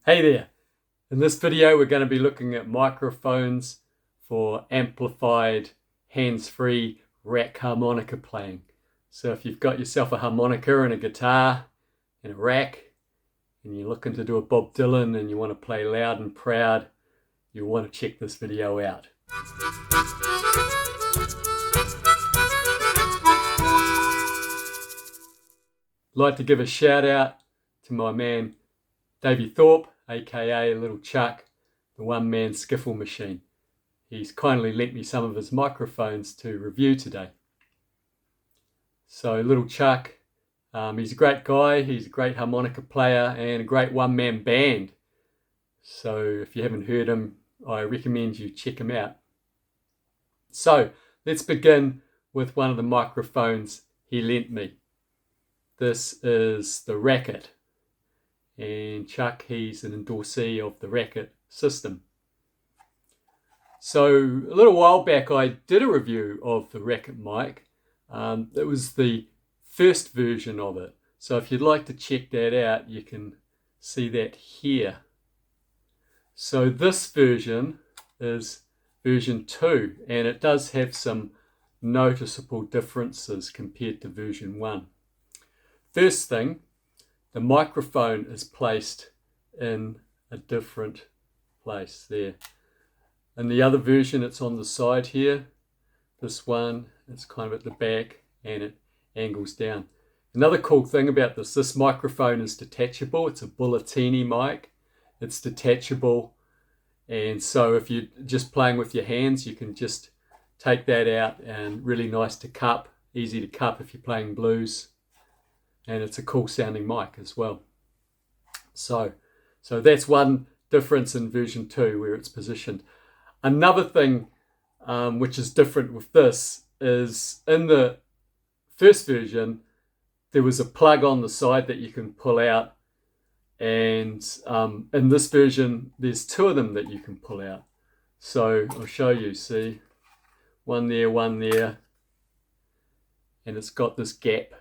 Hey there! In this video we're going to be looking at microphones for amplified, hands-free rack harmonica playing. So if you've got yourself a harmonica and a guitar and a rack and you're looking to do a Bob Dylan and you want to play loud and proud, you'll want to check this video out. I'd like to give a shout out to my man Davey Thorpe, aka Little Chuck, the one-man skiffle machine. He's kindly lent me some of his microphones to review today. So Little Chuck, he's a great guy, he's a great harmonica player and a great one-man band. So if you haven't heard him, I recommend you check him out. So let's begin with one of the microphones he lent me. This is the Rackit. And Chuck, he's an endorsee of the Rackit system. So a little while back I did a review of the Rackit mic. It was the first version of it. So if you'd like to check that out, you can see that here. So this version is version 2, and it does have some noticeable differences compared to version 1. First thing, the microphone is placed in a different place there. In the other version, it's on the side here. This one, it's kind of at the back and it angles down. Another cool thing about this microphone is detachable. It's a Bulletini mic. It's detachable. And so if you're just playing with your hands, you can just take that out, and really nice to cup, easy to cup if you're playing blues. And it's a cool sounding mic as well. So that's one difference in version 2 where it's positioned. Another thing which is different with this is in the first version there was a plug on the side that you can pull out, and in this version there's 2 of them that you can pull out. So I'll show you, see, one there, and it's got this gap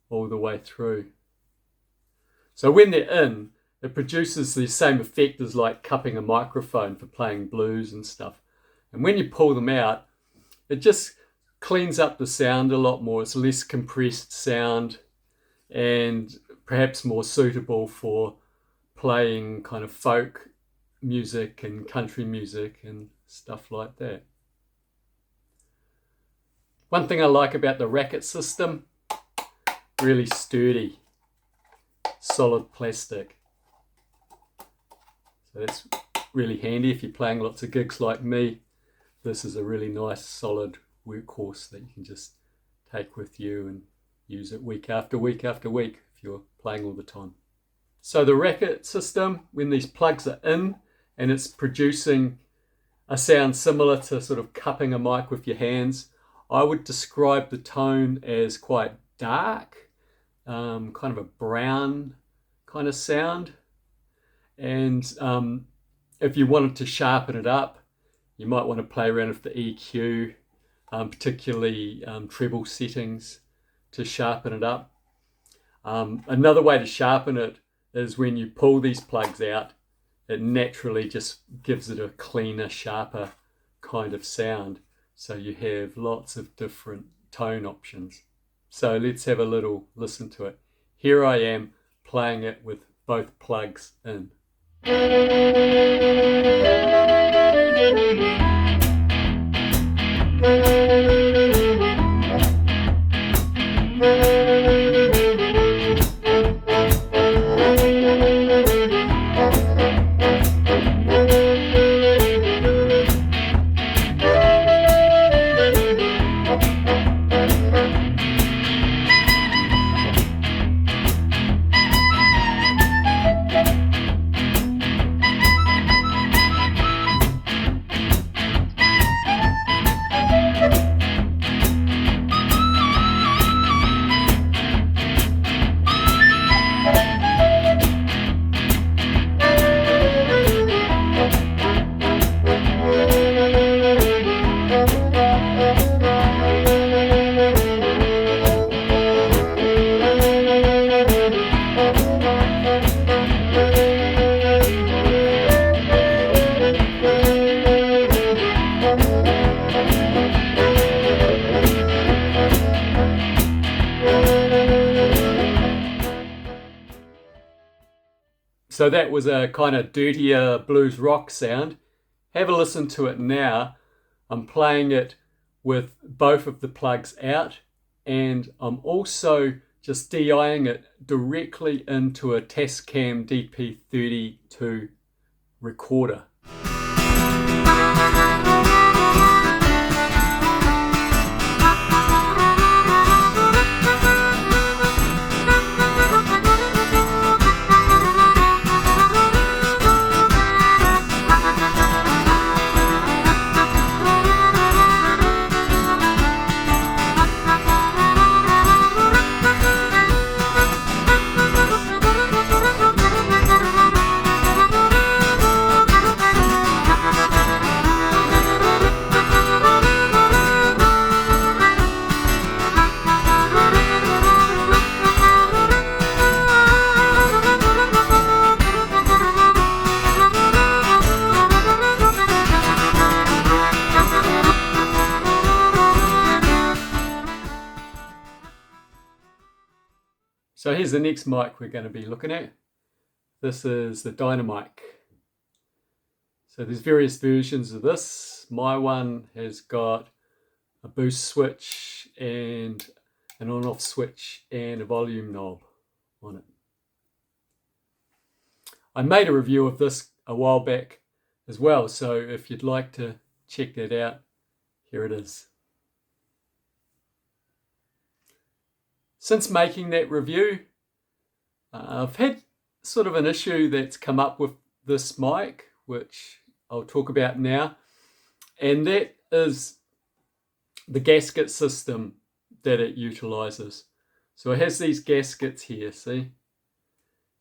all the way through. So when they're in, it produces the same effect as like cupping a microphone for playing blues and stuff. And when you pull them out, it just cleans up the sound a lot more. It's less compressed sound and perhaps more suitable for playing kind of folk music and country music and stuff like that. One thing I like about the Rackit system, really sturdy, solid plastic. So that's really handy if you're playing lots of gigs like me. This is a really nice solid workhorse that you can just take with you and use it week after week after week if you're playing all the time. So the Rackit system, when these plugs are in and it's producing a sound similar to sort of cupping a mic with your hands, I would describe the tone as quite dark, kind of a brown kind of sound. And if you wanted to sharpen it up, you might want to play around with the EQ, particularly treble settings to sharpen it up. Another way to sharpen it is when you pull these plugs out, it naturally just gives it a cleaner, sharper kind of sound. So you have lots of different tone options. So let's have a little listen to it. Here I am playing it with both plugs in. So that was a kind of dirtier blues rock sound. Have a listen to it now. I'm playing it with both of the plugs out, and I'm also just DIing it directly into a Tascam DP32 recorder. So here's the next mic we're going to be looking at. This is the Dyna-mic. So there's various versions of this. My one has got a boost switch and an on-off switch and a volume knob on it. I made a review of this a while back as well, so if you'd like to check that out, here it is. Since making that review, I've had sort of an issue that's come up with this mic, which I'll talk about now, and that is the gasket system that it utilizes. So it has these gaskets here, see?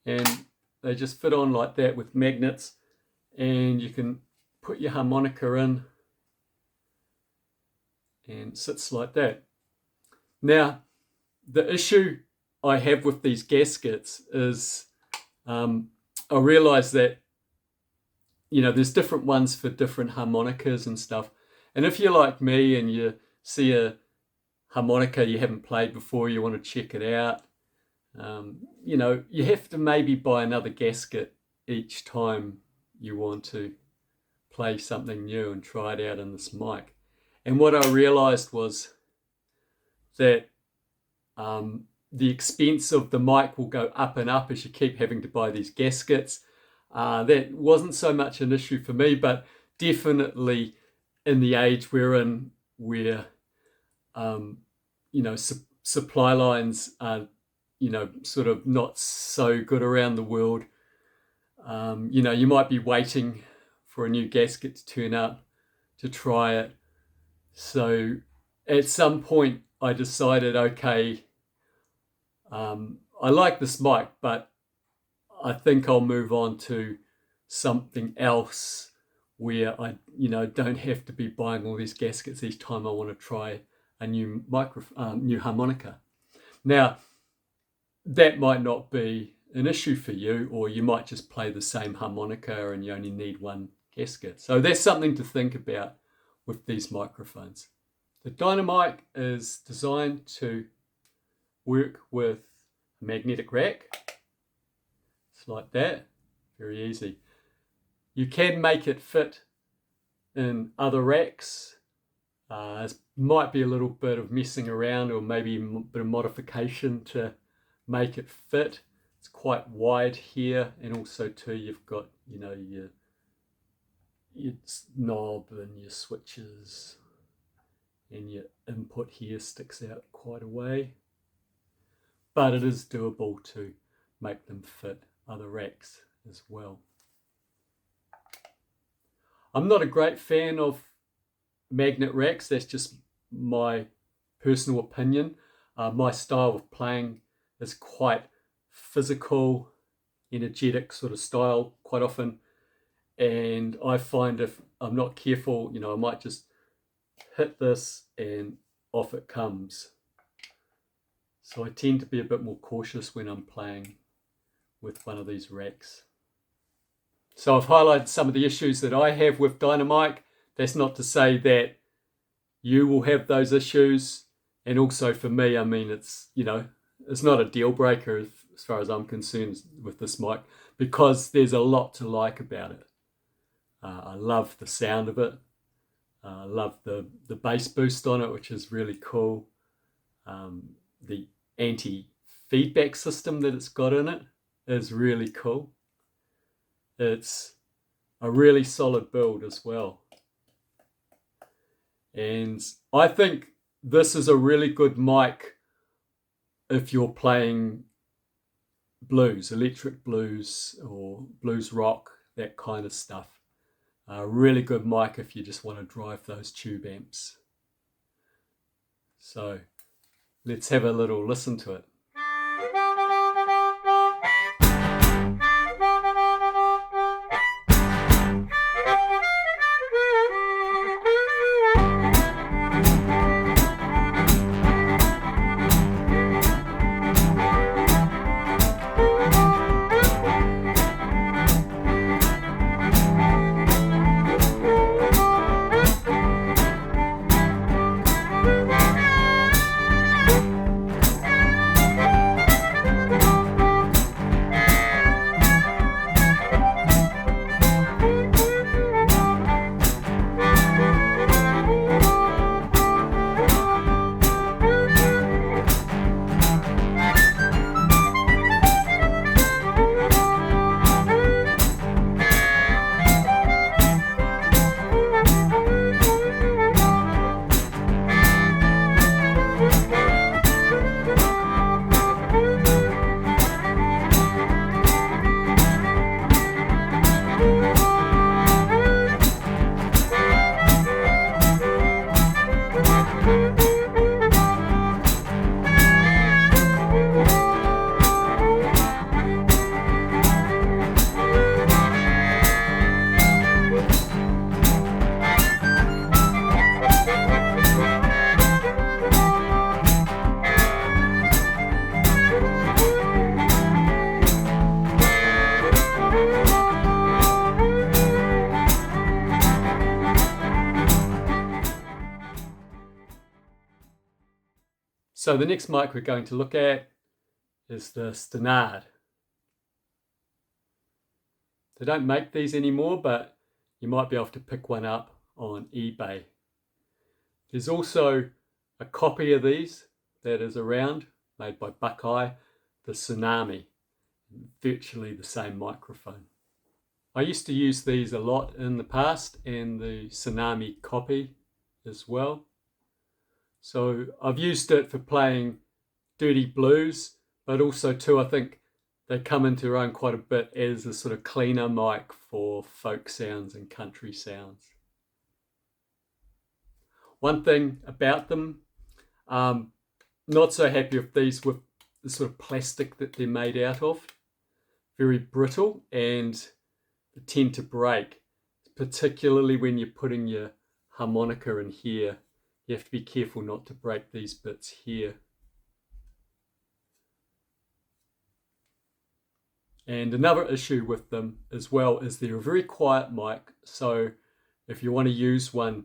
And they just fit on like that with magnets, and you can put your harmonica in and it sits like that. Now, the issue I have with these gaskets is I realize that, you know, there's different ones for different harmonicas and stuff. And if you're like me and you see a harmonica you haven't played before, you want to check it out, you know, you have to maybe buy another gasket each time you want to play something new and try it out in this mic. And what I realized was that the expense of the mic will go up and up as you keep having to buy these gaskets. That wasn't so much an issue for me, but definitely in the age we're in, where you know, supply lines are, you know, sort of not so good around the world. You know, you might be waiting for a new gasket to turn up to try it. So at some point I decided, okay, I like this mic, but I think I'll move on to something else where I, you know, don't have to be buying all these gaskets each time I want to try a new new harmonica. Now, that might not be an issue for you, or you might just play the same harmonica and you only need one gasket. So that's something to think about with these microphones. The Dyna-mic is designed to work with a magnetic rack. It's like that, very easy. You can make it fit in other racks. It might be a little bit of messing around, or maybe a bit of modification to make it fit. It's quite wide here, and also too you've got, you know, your knob and your switches, and your input here sticks out quite a way. But it is doable to make them fit other racks as well. I'm not a great fan of magnet racks. That's just my personal opinion. My style of playing is quite physical, energetic sort of style quite often. And I find if I'm not careful, you know, I might just hit this and off it comes. So I tend to be a bit more cautious when I'm playing with one of these racks. So I've highlighted some of the issues that I have with Dyna-mic. That's not to say that you will have those issues. And also for me, I mean, it's, you know, it's not a deal breaker as far as I'm concerned with this mic, because there's a lot to like about it. I love the sound of it. I love the bass boost on it, which is really cool. The anti-feedback system that it's got in it is really cool. It's a really solid build as well. And I think this is a really good mic if you're playing blues, electric blues or blues rock, that kind of stuff. A really good mic if you just want to drive those tube amps. So let's have a little listen to it. So the next mic we're going to look at is the Strnad. They don't make these anymore, but you might be able to pick one up on eBay. There's also a copy of these that is around, made by Buckeye, the Tsunami, virtually the same microphone. I used to use these a lot in the past, and the Tsunami copy as well. So I've used it for playing dirty blues, but also too, I think they come into their own quite a bit as a sort of cleaner mic for folk sounds and country sounds. One thing about them, not so happy with these with the sort of plastic that they're made out of. Very brittle and they tend to break, particularly when you're putting your harmonica in here. You have to be careful not to break these bits here. And another issue with them as well is they're a very quiet mic. So if you want to use one,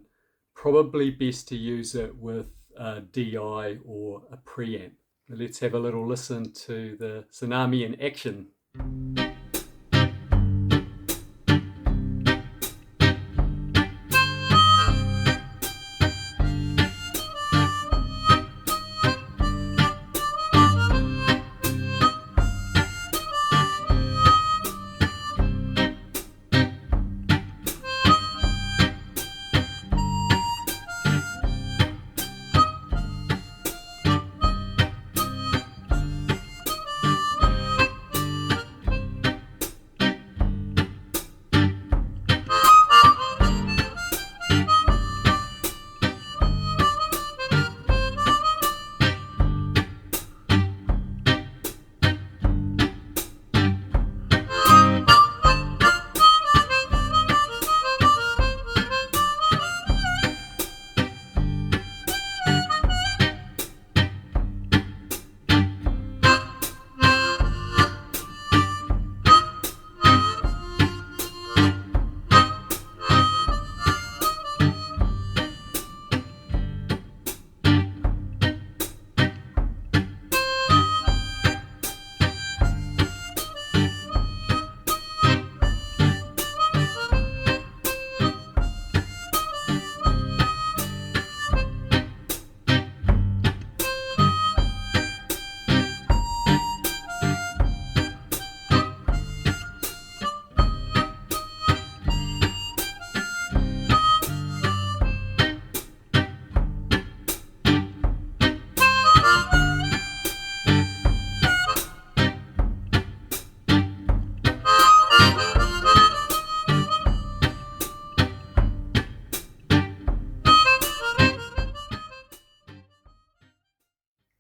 probably best to use it with a DI or a preamp. Let's have a little listen to the Tsunami in action.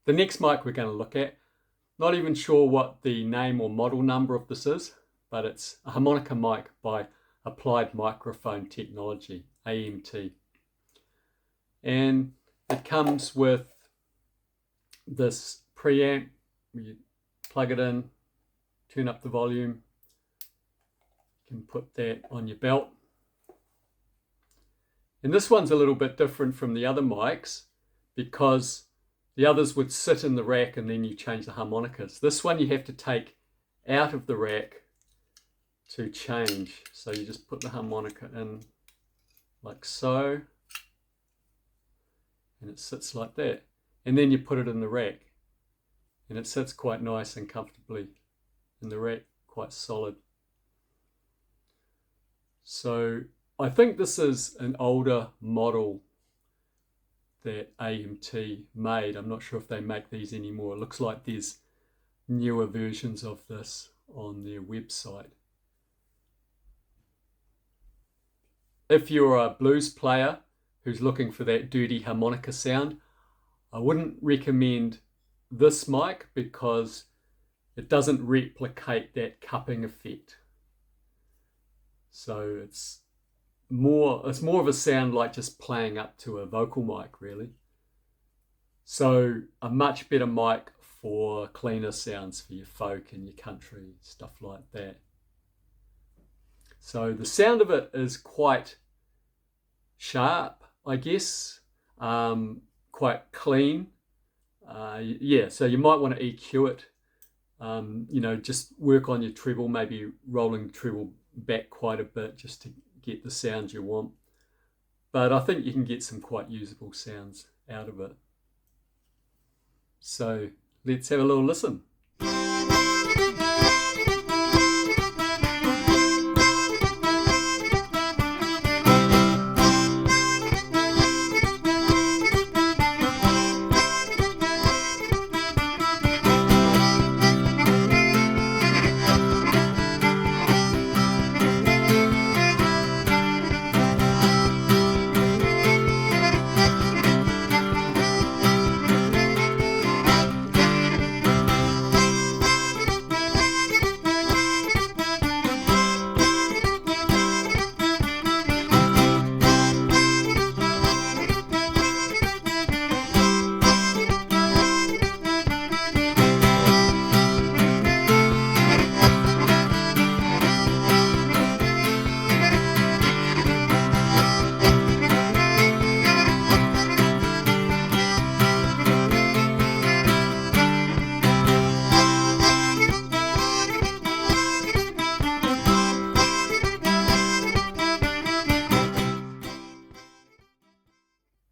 the next mic we're going to look at, not even sure what the name or model number of this is, but it's a harmonica mic by Applied Microphone Technology, AMT. And it comes with this preamp. You plug it in, turn up the volume. You can put that on your belt. And this one's a little bit different from the other mics because the others would sit in the rack and then you change the harmonicas. This one you have to take out of the rack to change. So you just put the harmonica in like so, and it sits like that. And then you put it in the rack, and it sits quite nice and comfortably in the rack, quite solid. So I think this is an older model that AMT made. I'm not sure if they make these anymore. It looks like there's newer versions of this on their website. If you're a blues player who's looking for that dirty harmonica sound, I wouldn't recommend this mic because it doesn't replicate that cupping effect. So it's more of a sound like just playing up to a vocal mic, really. So a much better mic for cleaner sounds for your folk and your country, stuff like that. So the sound of it is quite sharp, I guess, quite clean. Yeah, so you might want to EQ it. You know, just work on your treble, maybe rolling the treble back quite a bit just to get the sounds you want. But I think you can get some quite usable sounds out of it. So let's have a little listen.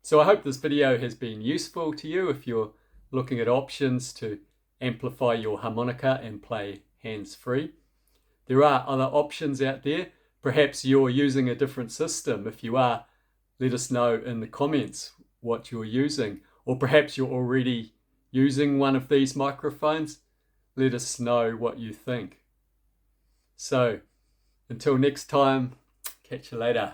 So I hope this video has been useful to you if you're looking at options to amplify your harmonica and play hands-free. There are other options out there. Perhaps you're using a different system. If you are, let us know in the comments what you're using. Or perhaps you're already using one of these microphones. Let us know what you think. So until next time, catch you later.